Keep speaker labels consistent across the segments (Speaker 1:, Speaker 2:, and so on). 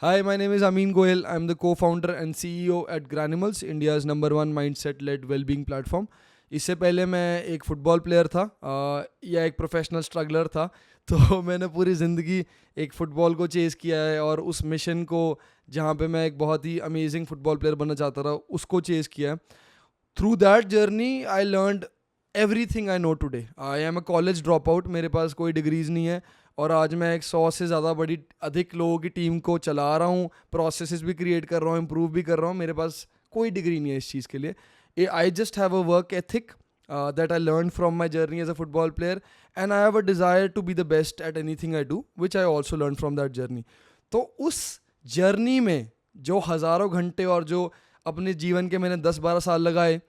Speaker 1: Hi, my name is Amin Goel. I'm the co-founder and CEO at Granimals, India's number one mindset-led well-being platform. इससे पहले मैं एक football player था या एक प्रोफेशनल स्ट्रगलर था। तो मैंने पूरी ज़िंदगी एक फ़ुटबॉल को चेज़ किया है और उस मिशन को, जहाँ पे मैं एक बहुत ही अमेजिंग फुटबॉल प्लेयर बनना चाहता था, उसको चेज़ किया है। Through that journey I learned everything I know today. I am a college drop out, मेरे पास कोई डिग्रीज नहीं है और आज मैं एक 100 से ज़्यादा बड़ी अधिक लोगों की टीम को चला रहा हूँ, प्रोसेसेस भी क्रिएट कर रहा हूँ, इम्प्रूव भी कर रहा हूँ। मेरे पास कोई डिग्री नहीं है इस चीज़ के लिए। I just have a work ethic that I learned from my journey as a football player, and I have a desire to be the best at anything I do, which I also learned from that journey. तो उस journey में जो हज़ारों घंटे और जो अपने जीवन के मैंने 10-12 साल लगाए,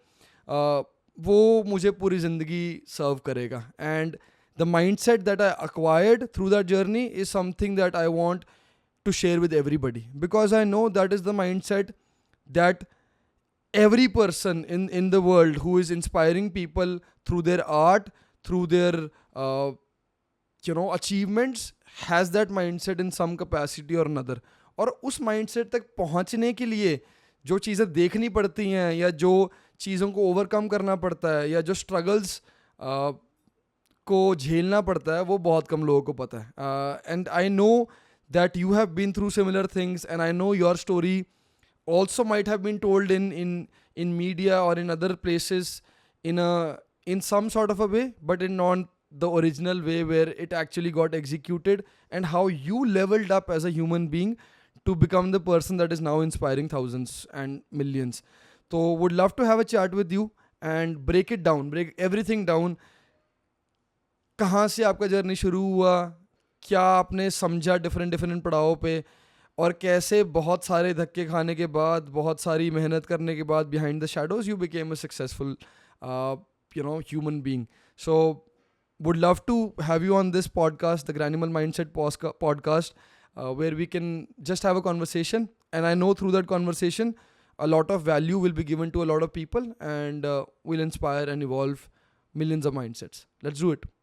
Speaker 1: वो मुझे पूरी ज़िंदगी सर्व करेगा. And the mind set that I acquired through that journey is something that I want to share with everybody, because I know that is the mindset that every person in the world who is inspiring people through their art, through their achievements, has that mindset in some capacity or another. और उस mindset तक पहुंचने के लिए जो चीज़ें देखनी पड़ती हैं या जो चीज़ों को ओवरकम करना पड़ता है या जो स्ट्रगल्स को झेलना पड़ता है, वो बहुत कम लोगों को पता है. And I know that you have been through similar things, and I know your story also might have been told in media or in other places in some sort of a way, but in not the original way where it actually got executed, and how you leveled up as a human being to become the person that is now inspiring thousands and millions. So would love to have a chat with you and break everything down. कहाँ से आपका journey शुरू हुआ, क्या आपने समझा different पड़ावों पे, और कैसे बहुत सारे धक्के खाने के बाद, बहुत सारी मेहनत करने के बाद, behind the shadows you became a successful human being. So would love to have you on this podcast, the Granimal Mindset podcast, where we can just have a conversation, and I know through that conversation a lot of value will be given to a lot of people, and will inspire and evolve millions of mindsets. Let's do it.